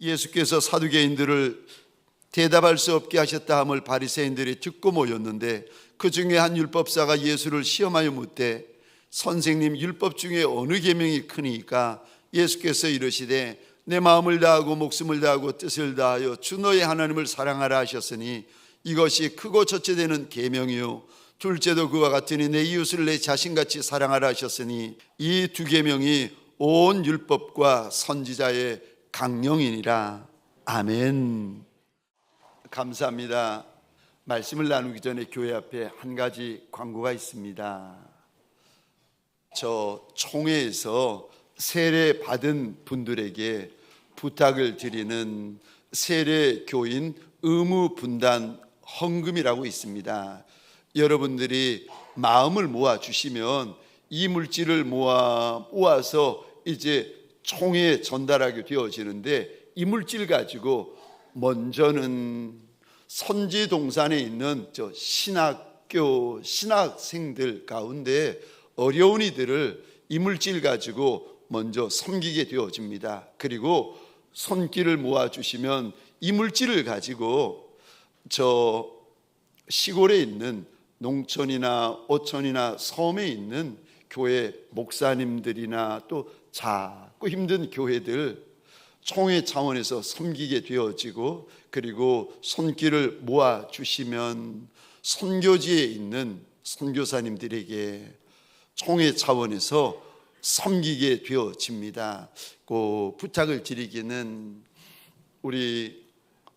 예수께서 사두개인들을 대답할 수 없게 하셨다 함을 바리새인들이 듣고 모였는데, 그 중에 한 율법사가 예수를 시험하여 묻되, 선생님, 율법 중에 어느 계명이 크니까? 예수께서 이르시되, 내 마음을 다하고 목숨을 다하고 뜻을 다하여 주 너의 하나님을 사랑하라 하셨으니 이것이 크고 첫째 되는 계명이요 둘째도 그와 같으니 내 이웃을 내 자신같이 사랑하라 하셨으니 이 두 계명이 온 율법과 선지자의 강령이니라. 아멘. 감사합니다. 말씀을 나누기 전에 교회 앞에 한 가지 광고가 있습니다. 저 총회에서 세례 받은 분들에게 부탁을 드리는 세례교인 의무 분단 헌금이라고 있습니다. 여러분들이 마음을 모아 주시면 이 물질을 모아서 이제 총회에 전달하게 되어지는데, 이 물질 가지고 먼저는 선지동산에 있는 저 신학교 신학생들 가운데 어려운 이들을 이 물질 가지고 먼저 섬기게 되어집니다. 그리고 손길을 모아주시면 이 물질을 가지고 저 시골에 있는 농촌이나 어촌이나 섬에 있는 교회 목사님들이나 또 작고 힘든 교회들 총회 차원에서 섬기게 되어지고, 그리고 손길을 모아주시면 선교지에 있는 선교사님들에게 총회 차원에서 섬기게 되어집니다. 그 부탁을 드리기는, 우리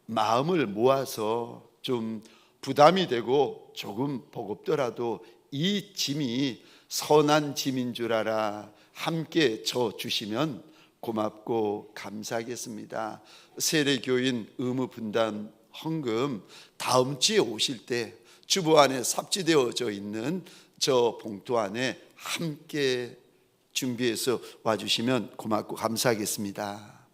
마음을 모아서 좀 부담이 되고 조금 버겁더라도 이 짐이 선한 짐인 줄 알아 함께 져주시면 고맙고 감사하겠습니다. 세례교인 의무 분담 헌금 다음 주에 오실 때 주보 안에 삽지되어져 있는 저 봉투 안에 함께 준비해서 와주시면 고맙고 감사하겠습니다.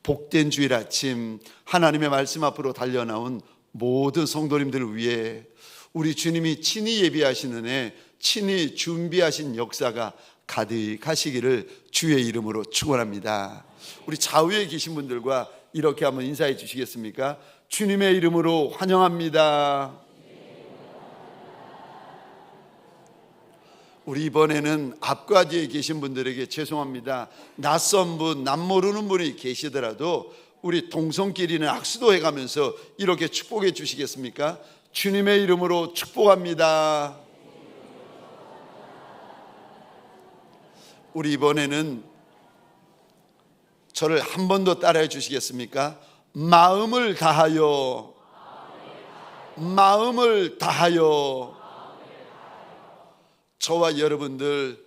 복된 주일 아침, 하나님의 말씀 앞으로 달려나온 모든 성도님들을 위해 우리 주님이 친히 예비하시는 애, 친히 준비하신 역사가 가득하시기를 주의 이름으로 축원합니다. 우리 좌우에 계신 분들과 이렇게 한번 인사해 주시겠습니까? 주님의 이름으로 환영합니다. 우리 이번에는 앞과 뒤에 계신 분들에게 죄송합니다. 낯선 분, 남 모르는 분이 계시더라도 우리 동성끼리는 악수도 해가면서 이렇게 축복해 주시겠습니까? 주님의 이름으로 축복합니다. 우리 이번에는 저를 한 번 더 따라해 주시겠습니까? 마음을 다하여, 마음을 다하여. 저와 여러분들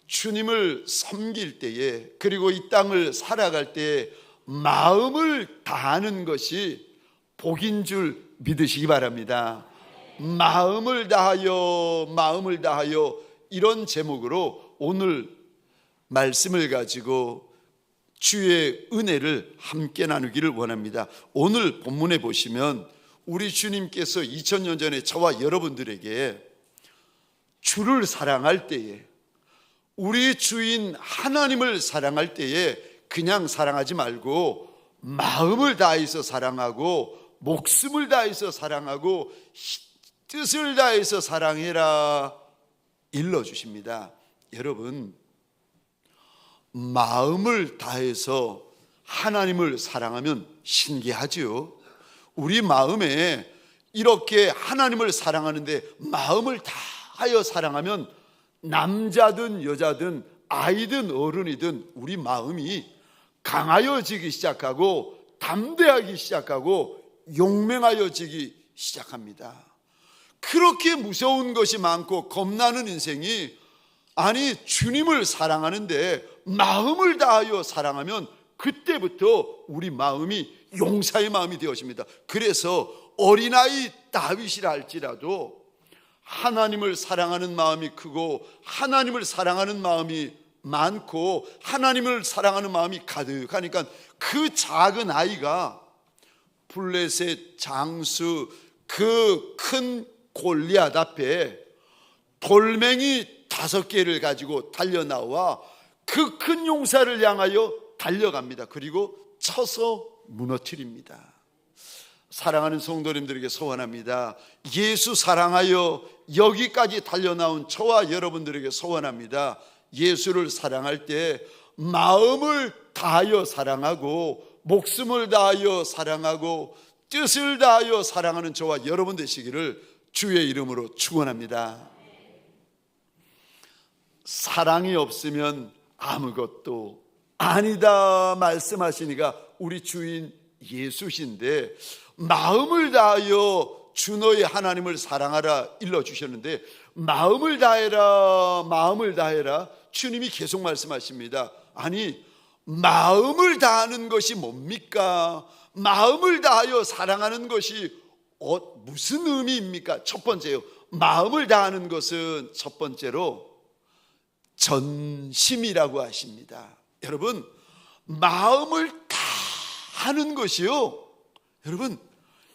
주님을 섬길 때에, 그리고 이 땅을 살아갈 때에 마음을 다하는 것이 복인 줄 믿으시기 바랍니다. 마음을 다하여, 마음을 다하여, 이런 제목으로 오늘 말씀을 가지고 주의 은혜를 함께 나누기를 원합니다. 오늘 본문에 보시면 우리 주님께서 2000년 전에 저와 여러분들에게 주를 사랑할 때에, 우리 주인 하나님을 사랑할 때에 그냥 사랑하지 말고 마음을 다해서 사랑하고 목숨을 다해서 사랑하고 뜻을 다해서 사랑해라 일러주십니다. 여러분, 마음을 다해서 하나님을 사랑하면 신기하죠. 우리 마음에 이렇게 하나님을 사랑하는데 마음을 다하여 사랑하면 남자든 여자든 아이든 어른이든 우리 마음이 강하여지기 시작하고 담대하기 시작하고 용맹하여지기 시작합니다. 그렇게 무서운 것이 많고 겁나는 인생이, 아니 주님을 사랑하는데 마음을 다하여 사랑하면 그때부터 우리 마음이 용사의 마음이 되어집니다. 그래서 어린아이 다윗이라 할지라도 하나님을 사랑하는 마음이 크고 하나님을 사랑하는 마음이 많고 하나님을 사랑하는 마음이 가득하니까 그 작은 아이가 블레셋 장수 그 큰 골리앗 앞에 돌멩이 5개를 가지고 달려나와 그 큰 용사를 향하여 달려갑니다. 그리고 쳐서 무너뜨립니다. 사랑하는 성도님들에게 소원합니다. 예수 사랑하여 여기까지 달려나온 저와 여러분들에게 소원합니다. 예수를 사랑할 때 마음을 다하여 사랑하고 목숨을 다하여 사랑하고 뜻을 다하여 사랑하는 저와 여러분 되시기를 주의 이름으로 축원합니다. 사랑이 없으면 아무것도 아니다 말씀하시니까 우리 주인 예수신데, 마음을 다하여 주 너의 하나님을 사랑하라 일러주셨는데, 마음을 다해라 마음을 다해라 주님이 계속 말씀하십니다. 아니, 마음을 다하는 것이 뭡니까? 마음을 다하여 사랑하는 것이 무슨 의미입니까? 첫 번째요, 마음을 다하는 것은 첫 번째로 전심이라고 하십니다. 여러분, 마음을 다하는 것이요, 여러분,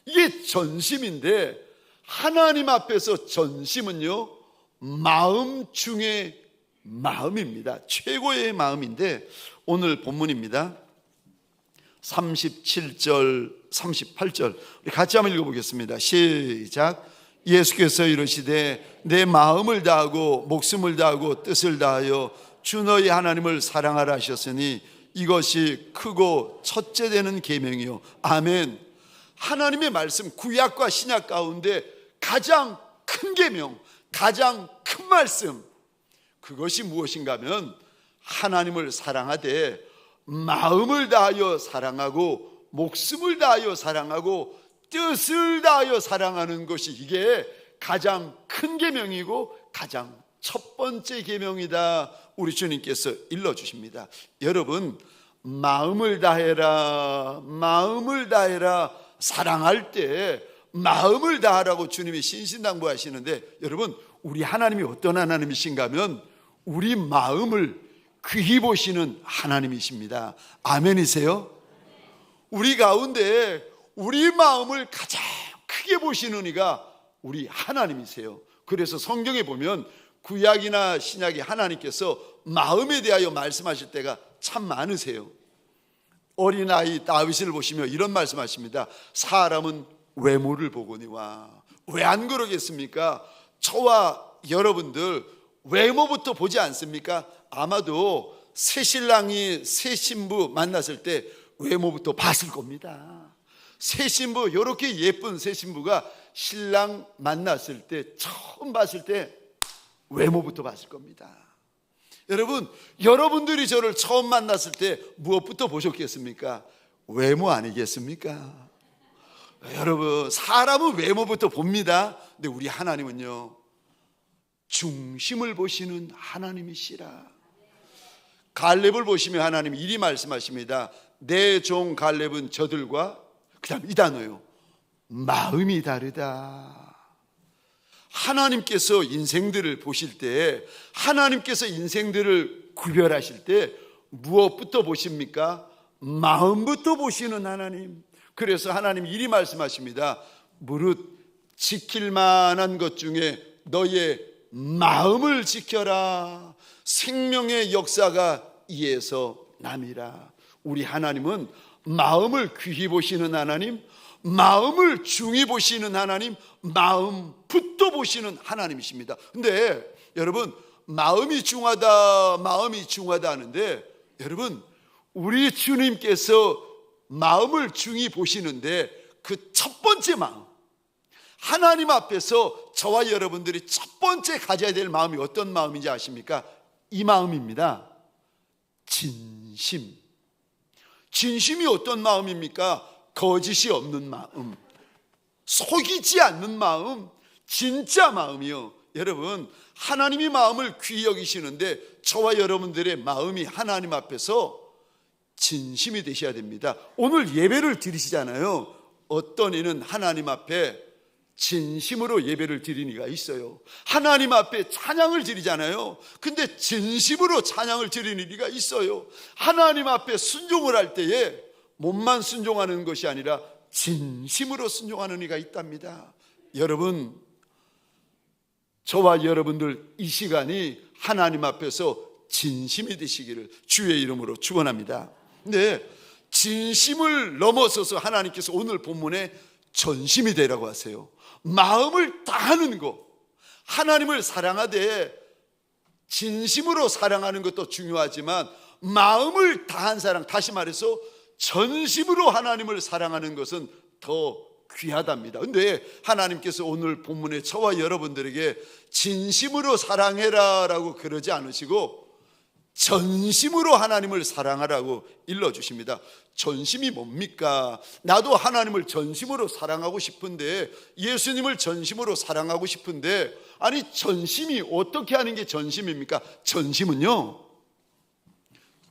이게 전심인데, 하나님 앞에서 전심은요 마음 중에 마음입니다. 최고의 마음인데, 오늘 본문입니다. 37절 38절 우리 같이 한번 읽어보겠습니다. 시작. 예수께서 이르시되 내 마음을 다하고 목숨을 다하고 뜻을 다하여 주 너희 하나님을 사랑하라 하셨으니 이것이 크고 첫째 되는 계명이요. 아멘. 하나님의 말씀, 구약과 신약 가운데 가장 큰 계명, 가장 큰 말씀, 그것이 무엇인가 하면 하나님을 사랑하되 마음을 다하여 사랑하고 목숨을 다하여 사랑하고 뜻을 다하여 사랑하는 것이, 이게 가장 큰 계명이고 가장 첫 번째 계명이다, 우리 주님께서 일러주십니다. 여러분, 마음을 다해라 마음을 다해라, 사랑할 때 마음을 다하라고 주님이 신신당부하시는데, 여러분, 우리 하나님이 어떤 하나님이신가 하면 우리 마음을 귀히 보시는 하나님이십니다. 아멘이세요? 우리 가운데 우리 마음을 가장 크게 보시는 이가 우리 하나님이세요. 그래서 성경에 보면 구약이나 신약에 하나님께서 마음에 대하여 말씀하실 때가 참 많으세요. 어린아이 다윗을 보시며 이런 말씀하십니다. 사람은 외모를 보거니와. 왜 안 그러겠습니까? 저와 여러분들 외모부터 보지 않습니까? 아마도 새 신랑이 새 신부 만났을 때 외모부터 봤을 겁니다. 새 신부, 이렇게 예쁜 새 신부가 신랑 만났을 때, 처음 봤을 때 외모부터 봤을 겁니다. 여러분, 여러분들이 저를 처음 만났을 때 무엇부터 보셨겠습니까? 외모 아니겠습니까? 여러분, 사람은 외모부터 봅니다. 근데 우리 하나님은요, 중심을 보시는 하나님이시라. 갈렙을 보시면 하나님이 이리 말씀하십니다. 내 종 갈렙은 저들과, 그 다음 이 단어요, 마음이 다르다. 하나님께서 인생들을 보실 때, 하나님께서 인생들을 구별하실 때 무엇부터 보십니까? 마음부터 보시는 하나님. 그래서 하나님 이리 말씀하십니다. 무릇 지킬 만한 것 중에 너의 마음을 지켜라. 생명의 역사가 이에서 남이라. 우리 하나님은 마음을 귀히 보시는 하나님, 마음을 중히 보시는 하나님, 마음부터 보시는 하나님이십니다. 근데 여러분, 마음이 중하다 하는데, 여러분, 우리 주님께서 마음을 중히 보시는데 그 첫 번째 마음, 하나님 앞에서 저와 여러분들이 첫 번째 가져야 될 마음이 어떤 마음인지 아십니까? 이 마음입니다. 진심. 진심이 어떤 마음입니까? 거짓이 없는 마음, 속이지 않는 마음, 진짜 마음이요. 여러분, 하나님이 마음을 귀히 여기시는데 저와 여러분들의 마음이 하나님 앞에서 진심이 되셔야 됩니다. 오늘 예배를 드리시잖아요. 어떤 이는 하나님 앞에 진심으로 예배를 드리는 이가 있어요. 하나님 앞에 찬양을 드리잖아요. 근데 진심으로 찬양을 드리는 이가 있어요. 하나님 앞에 순종을 할 때에 몸만 순종하는 것이 아니라 진심으로 순종하는 이가 있답니다. 여러분, 저와 여러분들 이 시간이 하나님 앞에서 진심이 되시기를 주의 이름으로 축원합니다. 근데 진심을 넘어서서 하나님께서 오늘 본문에 전심이 되라고 하세요. 마음을 다하는 것, 하나님을 사랑하되 진심으로 사랑하는 것도 중요하지만 마음을 다한 사랑, 다시 말해서 전심으로 하나님을 사랑하는 것은 더 귀하답니다. 근데 하나님께서 오늘 본문에 저와 여러분들에게 진심으로 사랑해라 라고 그러지 않으시고 전심으로 하나님을 사랑하라고 일러주십니다. 전심이 뭡니까? 나도 하나님을 전심으로 사랑하고 싶은데, 예수님을 전심으로 사랑하고 싶은데, 아니 전심이 어떻게 하는 게 전심입니까? 전심은요,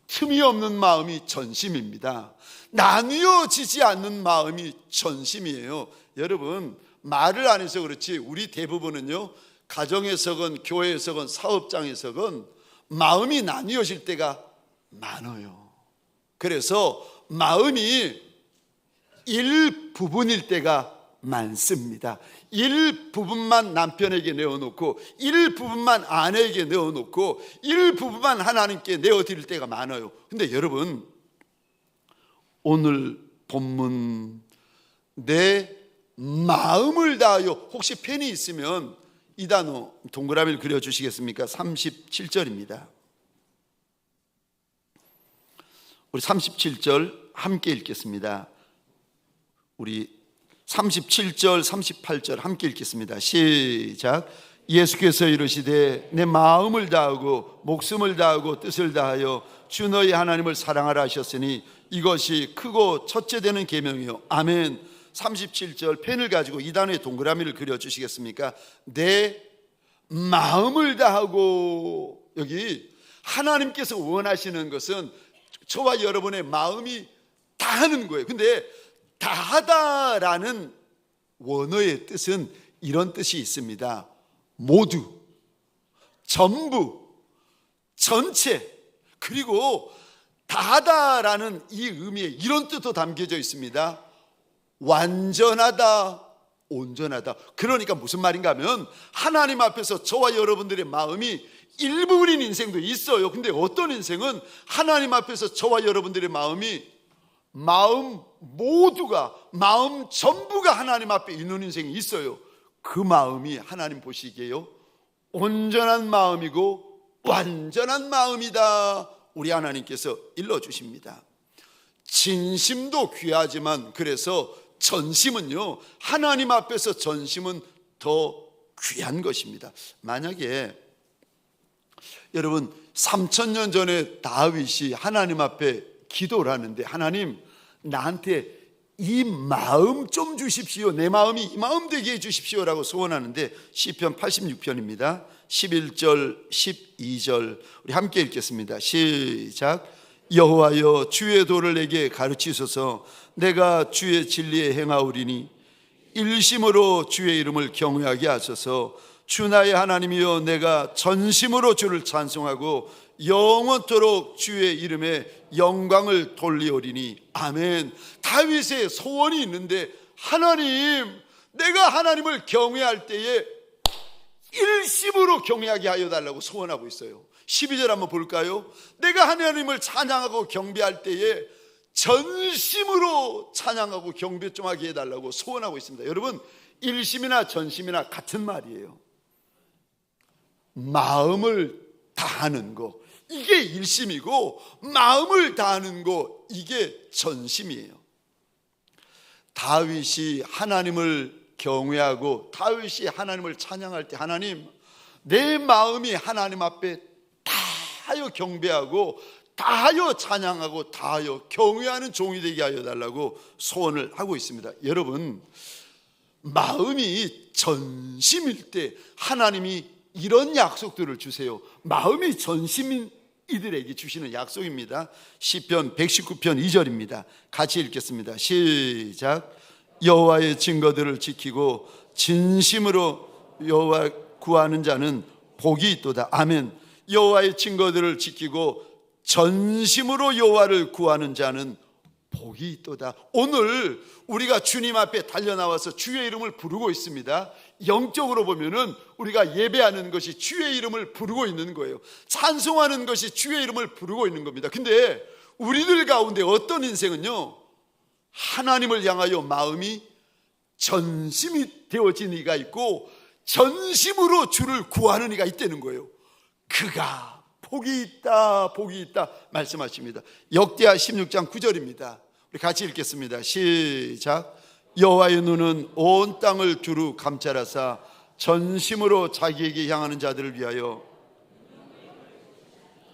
틈이 없는 마음이 전심입니다. 나뉘어지지 않는 마음이 전심이에요. 여러분, 말을 안 해서 그렇지 우리 대부분은요, 가정에서건 교회에서건 사업장에서건 마음이 나뉘어질 때가 많아요. 그래서 마음이 일부분일 때가 많습니다. 일부분만 남편에게 내어놓고 일부분만 아내에게 내어놓고 일부분만 하나님께 내어드릴 때가 많아요. 근데 여러분, 오늘 본문 내 마음을 다하여, 혹시 펜이 있으면 이 단어 동그라미를 그려주시겠습니까? 37절입니다. 우리 37절 함께 읽겠습니다. 우리 37절 38절 함께 읽겠습니다. 시작. 예수께서 이르시되 내 마음을 다하고 목숨을 다하고 뜻을 다하여 주 너희 하나님을 사랑하라 하셨으니 이것이 크고 첫째 되는 계명이요. 아멘. 37절 펜을 가지고 이 단어에 동그라미를 그려주시겠습니까? 내 마음을 다하고, 여기 하나님께서 원하시는 것은 저와 여러분의 마음이 다하는 거예요. 근데 다하다라는 원어의 뜻은 이런 뜻이 있습니다. 모두, 전부, 전체, 그리고 다하다라는 이 의미에 이런 뜻도 담겨져 있습니다. 완전하다, 온전하다. 그러니까 무슨 말인가 하면 하나님 앞에서 저와 여러분들의 마음이 일부분인 인생도 있어요. 근데 어떤 인생은 하나님 앞에서 저와 여러분들의 마음이 마음 모두가, 마음 전부가 하나님 앞에 있는 인생이 있어요. 그 마음이 하나님 보시기에요, 온전한 마음이고 완전한 마음이다. 우리 하나님께서 일러주십니다. 진심도 귀하지만, 그래서 전심은요, 하나님 앞에서 전심은 더 귀한 것입니다. 만약에 여러분 3000년 전에 다윗이 하나님 앞에 기도를 하는데, 하나님 나한테 이 마음 좀 주십시오, 내 마음이 이 마음 되게 해주십시오 라고 소원하는데, 시편 86편입니다 11절 12절 우리 함께 읽겠습니다. 시작. 여호와여 주의 도를 내게 가르치소서. 내가 주의 진리에 행하오리니 일심으로 주의 이름을 경외하게 하소서. 주 나의 하나님이여 내가 전심으로 주를 찬송하고 영원토록 주의 이름에 영광을 돌리오리니. 아멘. 다윗의 소원이 있는데, 하나님, 내가 하나님을 경외할 때에 일심으로 경외하게 하여 달라고 소원하고 있어요. 12절 한번 볼까요? 내가 하나님을 찬양하고 경배할 때에 전심으로 찬양하고 경배 좀 하게 해달라고 소원하고 있습니다. 여러분, 일심이나 전심이나 같은 말이에요. 마음을 다하는 거, 이게 일심이고, 마음을 다하는 거, 이게 전심이에요. 다윗이 하나님을 경외하고 다윗이 하나님을 찬양할 때, 하나님, 내 마음이 하나님 앞에 다하여 경배하고 다하여 찬양하고 다하여 경외하는 종이 되게 하여 달라고 소원을 하고 있습니다. 여러분, 마음이 전심일 때 하나님이 이런 약속들을 주세요. 마음이 전심인 이들에게 주시는 약속입니다. 시편 119편 2절입니다 같이 읽겠습니다. 시작. 여호와의 증거들을 지키고 진심으로 여호와 구하는 자는 복이 있도다. 아멘. 여호와의 증거들을 지키고 전심으로 여호와를 구하는 자는 복이 있도다. 오늘 우리가 주님 앞에 달려나와서 주의 이름을 부르고 있습니다. 영적으로 보면은 우리가 예배하는 것이 주의 이름을 부르고 있는 거예요. 찬송하는 것이 주의 이름을 부르고 있는 겁니다. 근데 우리들 가운데 어떤 인생은요, 하나님을 향하여 마음이 전심이 되어진 이가 있고 전심으로 주를 구하는 이가 있다는 거예요. 그가 복이 있다, 복이 있다 말씀하십니다. 역대하 16장 9절입니다. 우리 같이 읽겠습니다. 시작. 여호와의 눈은 온 땅을 두루 감찰하사 전심으로 자기에게 향하는 자들을 위하여.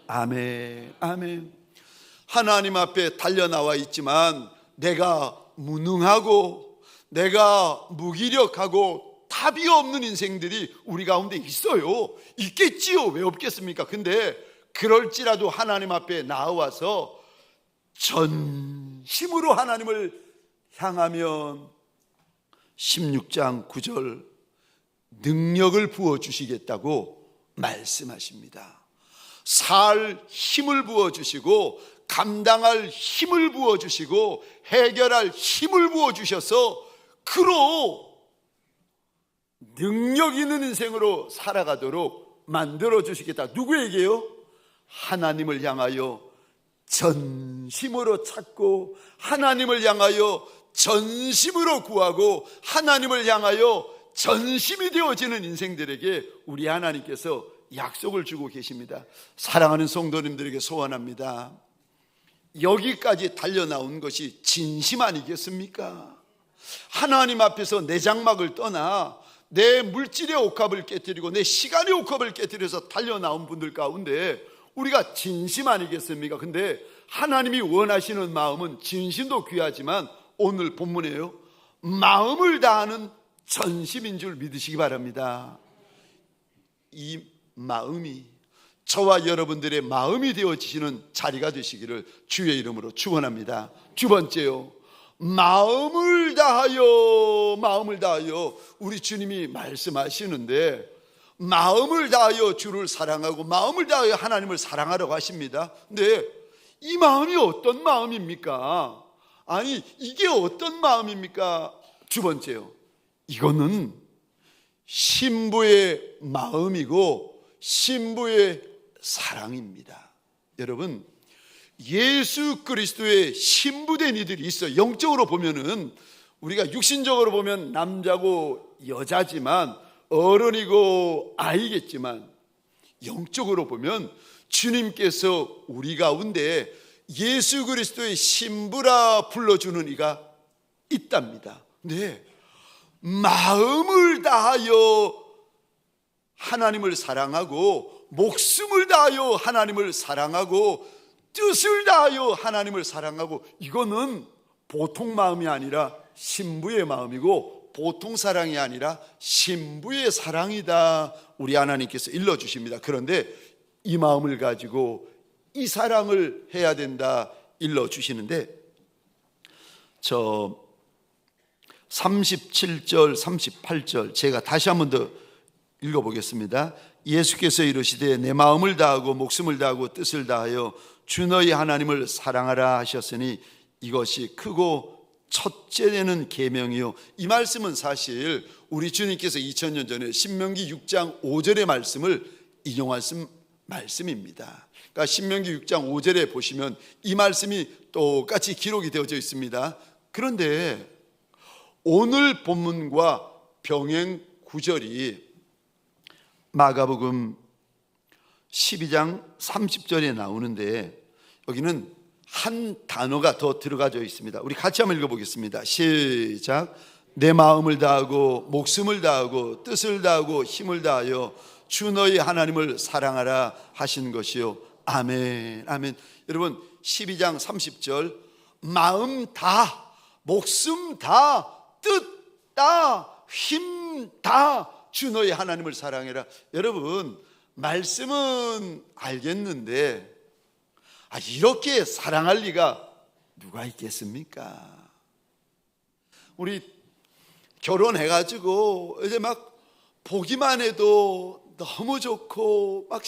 아멘, 아멘. 하나님 앞에 달려나와 있지만 내가 무능하고 내가 무기력하고 답이 없는 인생들이 우리 가운데 있어요. 있겠지요. 왜 없겠습니까? 근데 그럴지라도 하나님 앞에 나와서 전심으로 하나님을 향하면 16장 9절 능력을 부어주시겠다고 말씀하십니다. 살 힘을 부어주시고 감당할 힘을 부어주시고 해결할 힘을 부어주셔서 그로 능력 있는 인생으로 살아가도록 만들어주시겠다. 누구에게요? 하나님을 향하여 전심으로 찾고 하나님을 향하여 전심으로 구하고 하나님을 향하여 전심이 되어지는 인생들에게 우리 하나님께서 약속을 주고 계십니다. 사랑하는 성도님들에게 소원합니다. 여기까지 달려나온 것이 진심 아니겠습니까? 하나님 앞에서 내 장막을 떠나 내 물질의 옥합을 깨뜨리고 내 시간의 옥합을 깨뜨려서 달려나온 분들 가운데 우리가 진심 아니겠습니까? 근데 하나님이 원하시는 마음은 진심도 귀하지만 오늘 본문에요, 마음을 다하는 전심인 줄 믿으시기 바랍니다. 이 마음이 저와 여러분들의 마음이 되어지시는 자리가 되시기를 주의 이름으로 축원합니다. 두 번째요, 마음을 다하여, 마음을 다하여. 우리 주님이 말씀하시는데 마음을 다하여 주를 사랑하고 마음을 다하여 하나님을 사랑하라고 하십니다. 근데 이 마음이 어떤 마음입니까? 아니, 이게 어떤 마음입니까? 두 번째요, 이거는 신부의 마음이고 신부의 사랑입니다. 여러분, 예수 그리스도의 신부된 이들이 있어요. 영적으로 보면은 우리가 육신적으로 보면 남자고 여자지만 어른이고 아이겠지만 영적으로 보면 주님께서 우리 가운데 예수 그리스도의 신부라 불러주는 이가 있답니다. 네, 마음을 다하여 하나님을 사랑하고 목숨을 다하여 하나님을 사랑하고 뜻을 다하여 하나님을 사랑하고, 이거는 보통 마음이 아니라 신부의 마음이고 보통 사랑이 아니라 신부의 사랑이다. 우리 하나님께서 일러주십니다. 그런데 이 마음을 가지고 이 사랑을 해야 된다 일러주시는데, 저 37절 38절 제가 다시 한 번 더 읽어보겠습니다. 예수께서 이르시되 내 마음을 다하고 목숨을 다하고 뜻을 다하여 주 너희 하나님을 사랑하라 하셨으니 이것이 크고 첫째 되는 계명이요. 이 말씀은 사실 우리 주님께서 2000년 전에 신명기 6장 5절의 말씀을 인용하신 말씀입니다. 그러니까 신명기 6장 5절에 보시면 이 말씀이 똑같이 기록이 되어져 있습니다. 그런데 오늘 본문과 병행 구절이 마가복음 12장 30절에 나오는데 여기는 한 단어가 더 들어가져 있습니다. 우리 같이 한번 읽어보겠습니다. 시작. 내 마음을 다하고 목숨을 다하고 뜻을 다하고 힘을 다하여 주 너희 하나님을 사랑하라 하신 것이요. 아멘, 아멘. 여러분, 12장 30절 마음 다, 목숨 다, 뜻 다, 힘 다 주 너희 하나님을 사랑해라. 여러분, 말씀은 알겠는데 이렇게 사랑할 리가 누가 있겠습니까? 우리 결혼해가지고 이제 막 보기만 해도 너무 좋고 막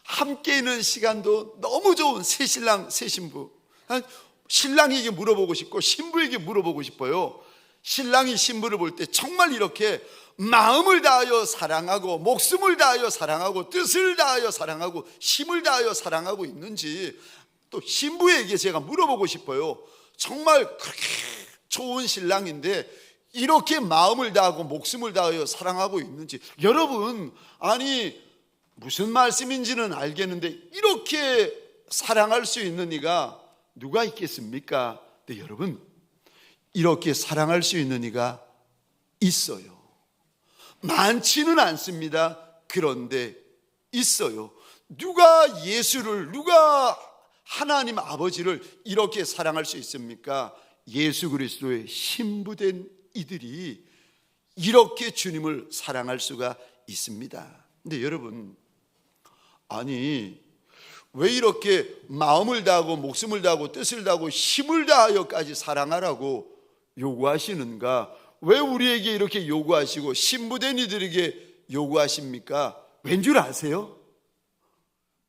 함께 있는 시간도 너무 좋은 새 신랑 새 신부, 신랑에게 물어보고 싶고 신부에게 물어보고 싶어요. 신랑이 신부를 볼 때 정말 이렇게 마음을 다하여 사랑하고 목숨을 다하여 사랑하고 뜻을 다하여 사랑하고 힘을 다하여 사랑하고 있는지 또 신부에게 제가 물어보고 싶어요. 정말 그렇게 좋은 신랑인데 이렇게 마음을 다하고 목숨을 다하여 사랑하고 있는지. 여러분, 아니 무슨 말씀인지는 알겠는데 이렇게 사랑할 수 있는 이가 누가 있겠습니까? 네, 여러분, 이렇게 사랑할 수 있는 이가 있어요. 많지는 않습니다. 그런데 있어요. 누가 예수를, 누가 하나님 아버지를 이렇게 사랑할 수 있습니까? 예수 그리스도의 신부된 이들이 이렇게 주님을 사랑할 수가 있습니다. 근데 여러분, 아니 왜 이렇게 마음을 다하고 목숨을 다하고 뜻을 다하고 힘을 다하여까지 사랑하라고 요구하시는가? 왜 우리에게 이렇게 요구하시고 신부된 이들에게 요구하십니까? 왠 줄 아세요?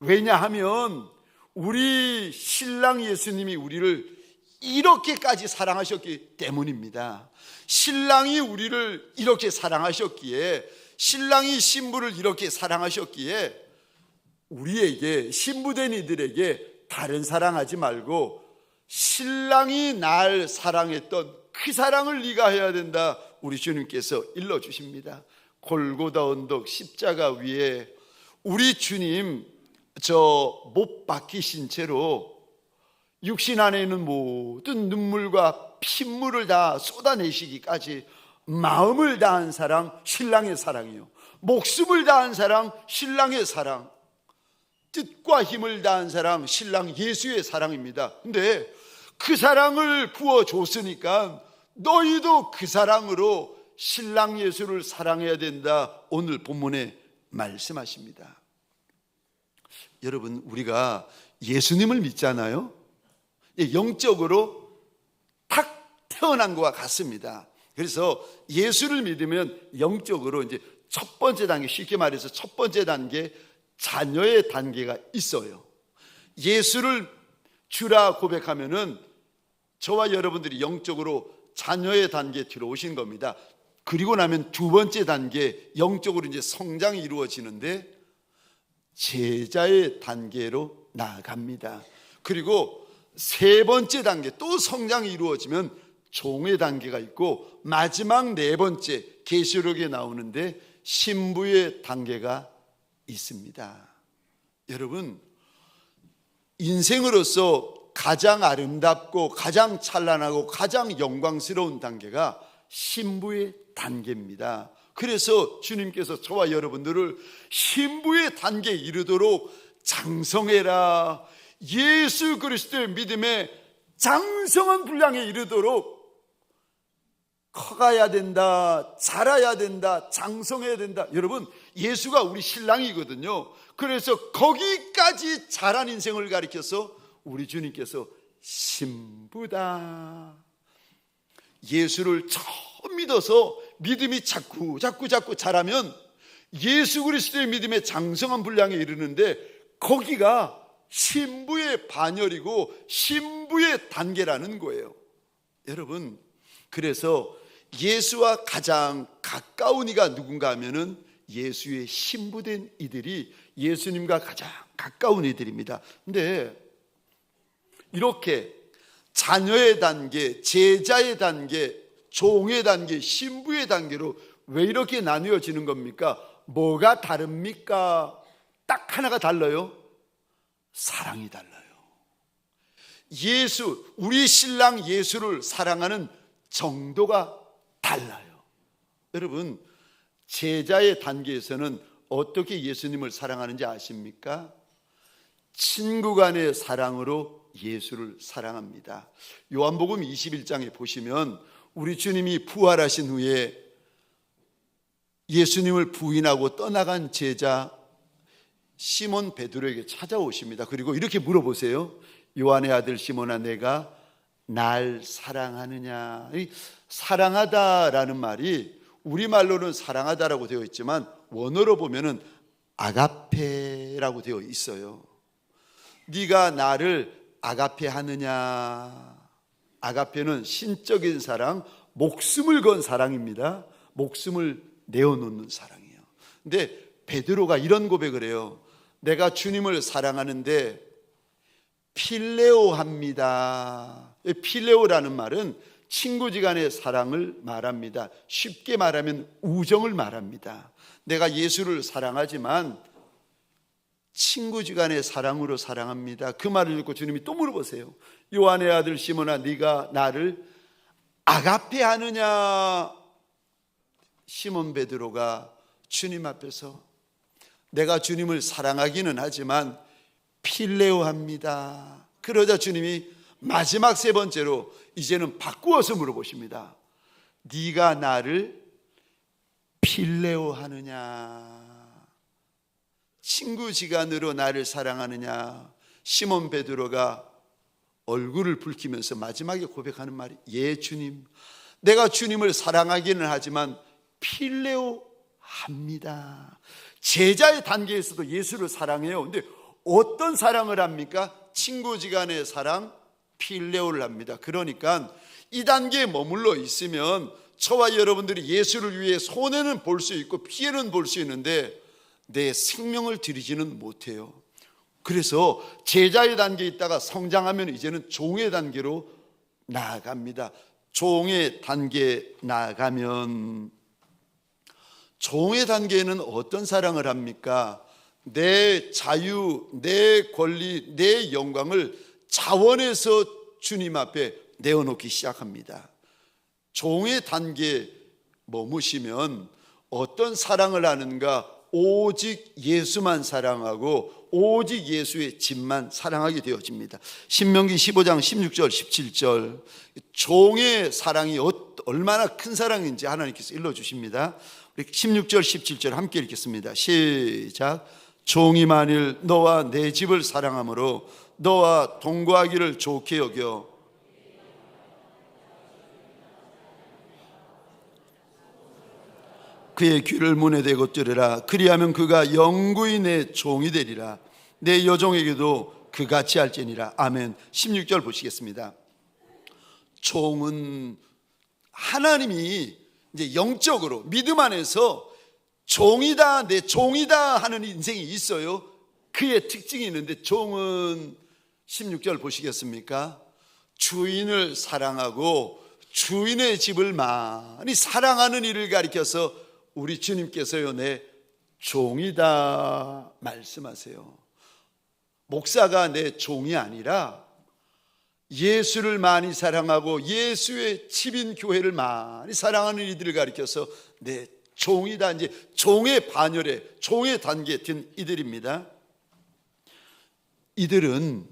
왜냐하면 우리 신랑 예수님이 우리를 이렇게까지 사랑하셨기 때문입니다. 신랑이 우리를 이렇게 사랑하셨기에, 신랑이 신부를 이렇게 사랑하셨기에 우리에게, 신부된 이들에게 다른 사랑하지 말고 신랑이 날 사랑했던 그 사랑을 네가 해야 된다, 우리 주님께서 일러주십니다. 골고다 언덕 십자가 위에 우리 주님 못 박히신 채로 육신 안에 있는 모든 눈물과 핏물을 다 쏟아내시기까지 마음을 다한 사랑, 신랑의 사랑이요, 목숨을 다한 사랑, 신랑의 사랑, 뜻과 힘을 다한 사랑, 신랑 예수의 사랑입니다. 근데 그 사랑을 부어줬으니까 너희도 그 사랑으로 신랑 예수를 사랑해야 된다, 오늘 본문에 말씀하십니다. 여러분, 우리가 예수님을 믿잖아요. 영적으로 탁 태어난 것과 같습니다. 그래서 예수를 믿으면 영적으로 이제 첫 번째 단계, 쉽게 말해서 첫 번째 단계, 자녀의 단계가 있어요. 예수를 주라 고백하면은 저와 여러분들이 영적으로 자녀의 단계에 들어오신 겁니다. 그리고 나면 두 번째 단계, 영적으로 이제 성장이 이루어지는데 제자의 단계로 나아갑니다. 그리고 세 번째 단계, 또 성장이 이루어지면 종의 단계가 있고, 마지막 네 번째, 계시록에 나오는데 신부의 단계가 있습니다. 여러분, 인생으로서 가장 아름답고 가장 찬란하고 가장 영광스러운 단계가 신부의 단계입니다. 그래서 주님께서 저와 여러분들을 신부의 단계에 이르도록 장성해라, 예수 그리스도의 믿음에 장성한 분량에 이르도록 커가야 된다, 자라야 된다, 장성해야 된다. 여러분, 예수가 우리 신랑이거든요. 그래서 거기까지 자란 인생을 가리켜서 우리 주님께서 신부다, 예수를 처음 믿어서 믿음이 자꾸 자라면 예수 그리스도의 믿음의 장성한 분량에 이르는데 거기가 신부의 반열이고 신부의 단계라는 거예요. 여러분, 그래서 예수와 가장 가까운 이가 누군가 하면은 예수의 신부된 이들이 예수님과 가장 가까운 이들입니다. 근데 이렇게 자녀의 단계, 제자의 단계, 종의 단계, 신부의 단계로 왜 이렇게 나누어지는 겁니까? 뭐가 다릅니까? 딱 하나가 달라요. 사랑이 달라요. 예수, 우리 신랑 예수를 사랑하는 정도가 달라요. 여러분, 제자의 단계에서는 어떻게 예수님을 사랑하는지 아십니까? 친구 간의 사랑으로 예수를 사랑합니다. 요한복음 21장에 보시면 우리 주님이 부활하신 후에 예수님을 부인하고 떠나간 제자 시몬 베드로에게 찾아오십니다. 그리고 이렇게 물어보세요. 요한의 아들 시몬아, 내가 날 사랑하느냐? 이 사랑하다라는 말이 우리말로는 사랑하다라고 되어 있지만 원어로 보면은 아가페라고 되어 있어요. 네가 나를 아가페 하느냐? 아가페는 신적인 사랑, 목숨을 건 사랑입니다. 목숨을 내어놓는 사랑이에요. 근데 베드로가 이런 고백을 해요. 내가 주님을 사랑하는데 필레오합니다. 필레오라는 말은 친구지간의 사랑을 말합니다. 쉽게 말하면 우정을 말합니다. 내가 예수를 사랑하지만 친구지간의 사랑으로 사랑합니다. 그 말을 듣고 주님이 또 물어보세요. 요한의 아들 시몬아, 네가 나를 아가페 하느냐? 시몬 베드로가 주님 앞에서 내가 주님을 사랑하기는 하지만 필레오합니다. 그러자 주님이 마지막 세 번째로 이제는 바꾸어서 물어보십니다. 네가 나를 필레오하느냐? 친구지간으로 나를 사랑하느냐? 시몬 베드로가 얼굴을 붉히면서 마지막에 고백하는 말이, 예 주님, 내가 주님을 사랑하기는 하지만 필레오합니다. 제자의 단계에서도 예수를 사랑해요. 근데 어떤 사랑을 합니까? 친구지간의 사랑, 필레오를 합니다. 그러니까 이 단계에 머물러 있으면 저와 여러분들이 예수를 위해 손해는 볼 수 있고 피해는 볼 수 있는데 내 생명을 드리지는 못해요. 그래서 제자의 단계에 있다가 성장하면 이제는 종의 단계로 나아갑니다. 종의 단계에 나아가면 종의 단계에는 어떤 사랑을 합니까? 내 자유, 내 권리, 내 영광을 자원해서 주님 앞에 내어놓기 시작합니다. 종의 단계에 머무시면 어떤 사랑을 하는가? 오직 예수만 사랑하고 오직 예수의 집만 사랑하게 되어집니다. 신명기 15장 16절 17절 종의 사랑이 얼마나 큰 사랑인지 하나님께서 일러주십니다. 16절 17절 함께 읽겠습니다. 시작. 종이 만일 너와 내 집을 사랑함으로 너와 동거하기를 좋게 여겨 그의 귀를 문에 대고 뚫으라. 그리하면 그가 영구히 내 종이 되리라. 내 여종에게도 그같이 할지니라. 아멘. 16절 보시겠습니다. 종은 하나님이 이제 영적으로 믿음 안에서 종이다, 내 종이다 하는 인생이 있어요. 그의 특징이 있는데 종은 16절 보시겠습니까? 주인을 사랑하고 주인의 집을 많이 사랑하는 일을 가리켜서 우리 주님께서요, 내 종이다 말씀하세요. 목사가 내 종이 아니라 예수를 많이 사랑하고 예수의 집인 교회를 많이 사랑하는 이들을 가리켜서 내 종이다. 이제 종의 반열에, 종의 단계에 든 이들입니다. 이들은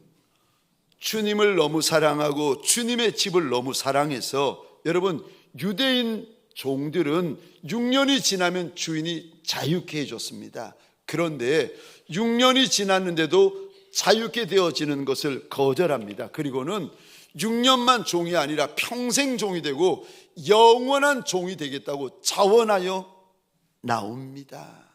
주님을 너무 사랑하고 주님의 집을 너무 사랑해서, 여러분, 유대인 종들은 6년이 지나면 주인이 자유케 해줬습니다. 그런데 6년이 지났는데도 자유케 되어지는 것을 거절합니다. 그리고는 6년만 종이 아니라 평생 종이 되고 영원한 종이 되겠다고 자원하여 나옵니다.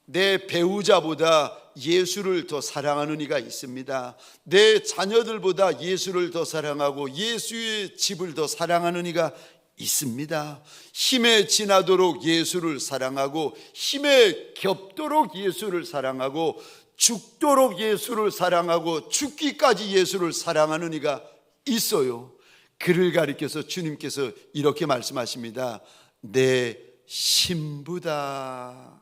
내 배우자보다 예수를 더 사랑하는 이가 있습니다. 내 자녀들보다 예수를 더 사랑하고 예수의 집을 더 사랑하는 이가 있습니다. 힘에 지나도록 예수를 사랑하고 힘에 겹도록 예수를 사랑하고 죽도록 예수를 사랑하고 죽기까지 예수를 사랑하는 이가 있어요. 그를 가리켜서 주님께서 이렇게 말씀하십니다. 내 신부다.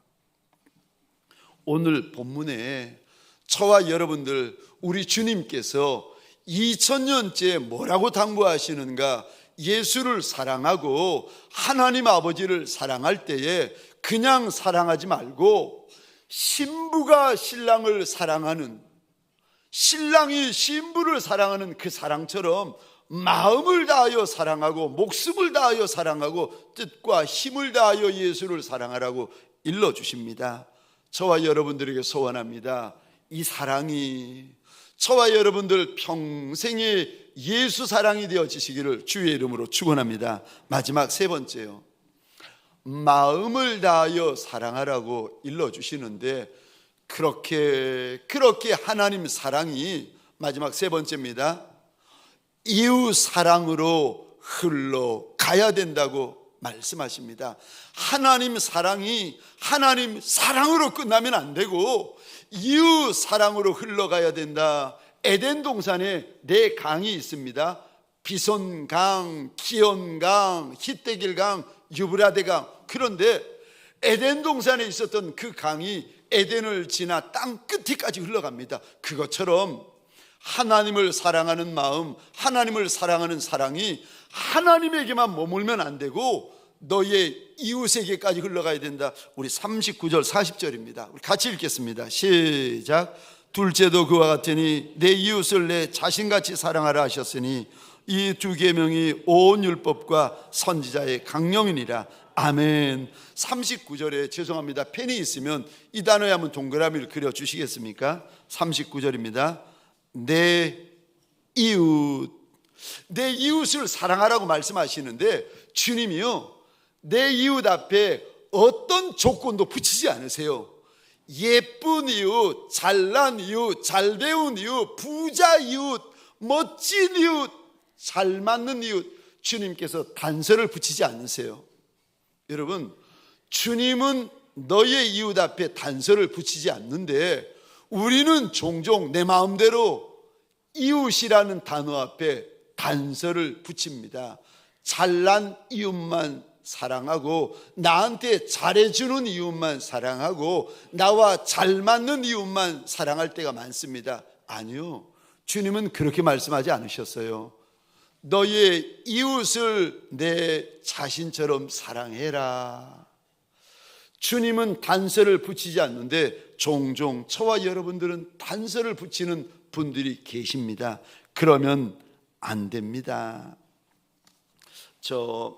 오늘 본문에 저와 여러분들, 우리 주님께서 2000년째 뭐라고 당부하시는가? 예수를 사랑하고 하나님 아버지를 사랑할 때에 그냥 사랑하지 말고 신부가 신랑을 사랑하는, 신랑이 신부를 사랑하는 그 사랑처럼 마음을 다하여 사랑하고 목숨을 다하여 사랑하고 뜻과 힘을 다하여 예수를 사랑하라고 일러주십니다. 저와 여러분들에게 소원합니다. 이 사랑이 저와 여러분들 평생의 예수 사랑이 되어지시기를 주의 이름으로 축원합니다. 마지막 세 번째요, 마음을 다하여 사랑하라고 일러주시는데, 그렇게 하나님 사랑이 마지막 세 번째입니다. 이웃 사랑으로 흘러가야 된다고 말씀하십니다. 하나님 사랑이 하나님 사랑으로 끝나면 안 되고 이웃 사랑으로 흘러가야 된다. 에덴 동산에 네 강이 있습니다. 비손강, 기온강, 히데길강, 유브라데강. 그런데 에덴 동산에 있었던 그 강이 에덴을 지나 땅 끝에까지 흘러갑니다. 그것처럼 하나님을 사랑하는 마음, 하나님을 사랑하는 사랑이 하나님에게만 머물면 안 되고 너의 이웃에게까지 흘러가야 된다. 우리 39절 40절입니다. 우리 같이 읽겠습니다. 시작. 둘째도 그와 같으니 내 이웃을 내 자신같이 사랑하라 하셨으니 이 두 계명이 온 율법과 선지자의 강령이니라. 아멘. 39절에 죄송합니다, 펜이 있으면 이 단어에 한번 동그라미를 그려주시겠습니까? 39절입니다. 내 이웃, 내 이웃을 사랑하라고 말씀하시는데 주님이요, 내 이웃 앞에 어떤 조건도 붙이지 않으세요. 예쁜 이웃, 잘난 이웃, 잘 배운 이웃, 부자 이웃, 멋진 이웃, 잘 맞는 이웃, 주님께서 단서를 붙이지 않으세요. 여러분, 주님은 너의 이웃 앞에 단서를 붙이지 않는데 우리는 종종 내 마음대로 이웃이라는 단어 앞에 단서를 붙입니다. 잘난 이웃만 사랑하고, 나한테 잘해주는 이웃만 사랑하고, 나와 잘 맞는 이웃만 사랑할 때가 많습니다. 아니요, 주님은 그렇게 말씀하지 않으셨어요. 너의 이웃을 내 자신처럼 사랑해라. 주님은 단서를 붙이지 않는데 종종 저와 여러분들은 단서를 붙이는 분들이 계십니다. 그러면 안 됩니다. 저와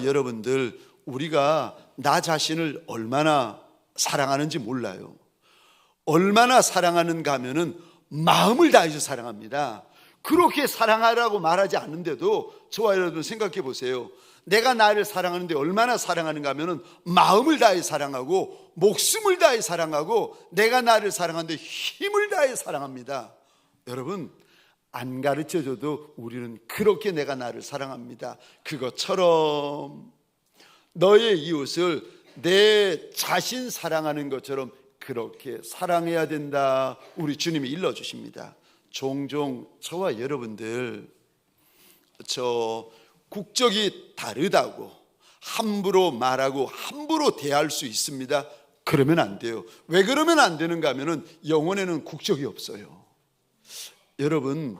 여러분들, 우리가 나 자신을 얼마나 사랑하는지 몰라요. 얼마나 사랑하는가 하면은 마음을 다해서 사랑합니다. 그렇게 사랑하라고 말하지 않는데도 저와 여러분 생각해 보세요. 내가 나를 사랑하는데 얼마나 사랑하는가 하면은 마음을 다해 사랑하고, 목숨을 다해 사랑하고, 내가 나를 사랑하는데 힘을 다해 사랑합니다. 여러분, 안 가르쳐줘도 우리는 그렇게 내가 나를 사랑합니다. 그것처럼 너의 이웃을 내 자신 사랑하는 것처럼 그렇게 사랑해야 된다. 우리 주님이 일러주십니다. 종종 저와 여러분들, 국적이 다르다고 함부로 말하고 함부로 대할 수 있습니다. 그러면 안 돼요. 왜 그러면 안 되는가 하면은 영혼에는 국적이 없어요. 여러분,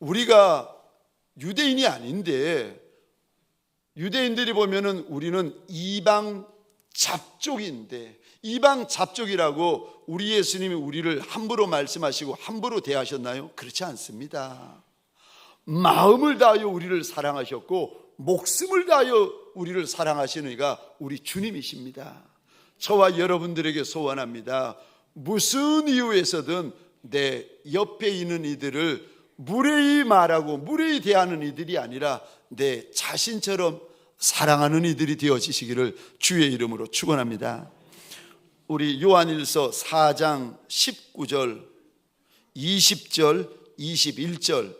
우리가 유대인이 아닌데, 유대인들이 보면은 우리는 이방 잡족인데, 이방 잡족이라고 우리 예수님이 우리를 함부로 말씀하시고 함부로 대하셨나요? 그렇지 않습니다. 마음을 다하여 우리를 사랑하셨고 목숨을 다하여 우리를 사랑하시는 이가 우리 주님이십니다. 저와 여러분들에게 소원합니다. 무슨 이유에서든 내 옆에 있는 이들을 무례히 말하고 무례히 대하는 이들이 아니라 내 자신처럼 사랑하는 이들이 되어지시기를 주의 이름으로 축원합니다. 우리 요한일서 4장 19절, 20절, 21절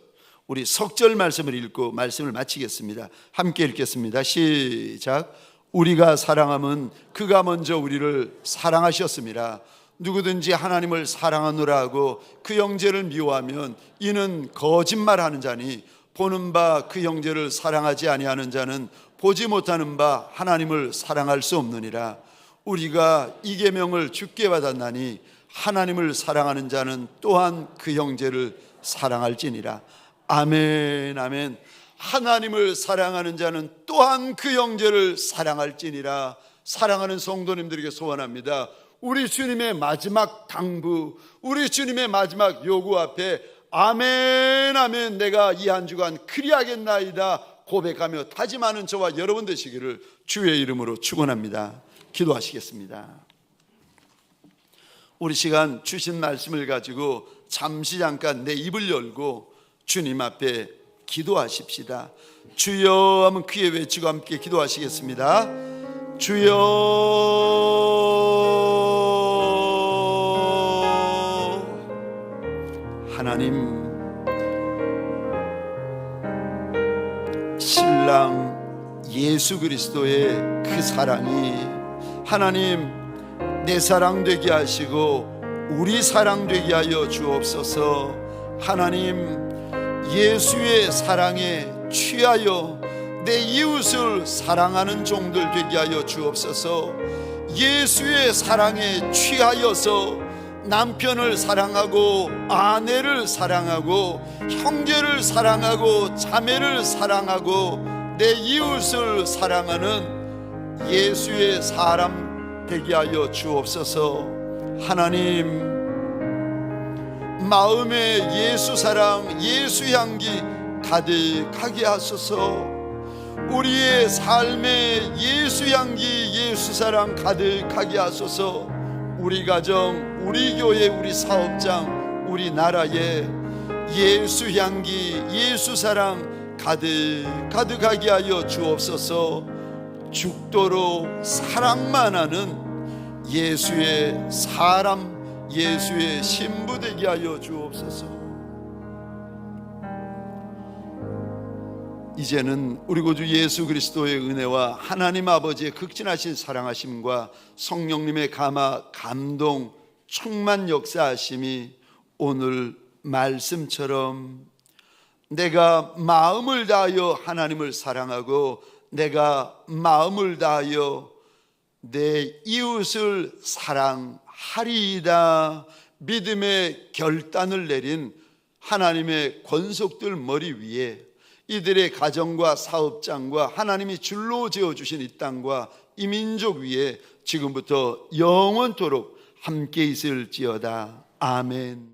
우리 석절 말씀을 읽고 말씀을 마치겠습니다. 함께 읽겠습니다. 시작. 우리가 사랑함은 그가 먼저 우리를 사랑하셨습니다. 누구든지 하나님을 사랑하노라 하고 그 형제를 미워하면 이는 거짓말하는 자니, 보는 바 그 형제를 사랑하지 아니하는 자는 보지 못하는 바 하나님을 사랑할 수 없느니라. 우리가 이 계명을 주께 받았나니 하나님을 사랑하는 자는 또한 그 형제를 사랑할지니라. 아멘, 아멘. 하나님을 사랑하는 자는 또한 그 형제를 사랑할지니라. 사랑하는 성도님들에게 소원합니다. 우리 주님의 마지막 당부, 우리 주님의 마지막 요구 앞에 아멘, 아멘, 내가 이 한 주간 그리하겠나이다 고백하며 다짐하는 저와 여러분 되시기를 주의 이름으로 축원합니다. 기도하시겠습니다. 우리 시간 주신 말씀을 가지고 잠시 잠깐 내 입을 열고 주님 앞에 기도하십시다. 주여 하면 귀에 외치고 함께 기도하시겠습니다. 주여, 하나님, 신랑 예수 그리스도의 그 사랑이, 하나님 내 사랑 되게 하시고 우리 사랑 되게 하여 주옵소서. 하나님, 예수의 사랑에 취하여 내 이웃을 사랑하는 종들 되게 하여 주옵소서. 예수의 사랑에 취하여서 남편을 사랑하고 아내를 사랑하고 형제를 사랑하고 자매를 사랑하고 내 이웃을 사랑하는 예수의 사람 되게 하여 주옵소서. 하나님, 마음에 예수 사랑, 예수 향기 가득하게 하소서. 우리의 삶에 예수 향기, 예수 사랑 가득하게 하소서. 우리 가정, 우리 교회, 우리 사업장, 우리 나라에 예수 향기, 예수 사랑 가득하게 하여 주옵소서. 죽도록 사랑만 하는 예수의 사람, 예수의 신부 되게 하여 주옵소서. 이제는 우리 구주 예수 그리스도의 은혜와 하나님 아버지의 극진하신 사랑하심과 성령님의 감화, 감동, 충만 역사하심이 오늘 말씀처럼 내가 마음을 다하여 하나님을 사랑하고 내가 마음을 다하여 내 이웃을 사랑하리이다 믿음의 결단을 내린 하나님의 권속들 머리 위에 이들의 가정과 사업장과 하나님이 줄로 지어주신 이 땅과 이 민족 위에 지금부터 영원토록 함께 있을지어다. 아멘.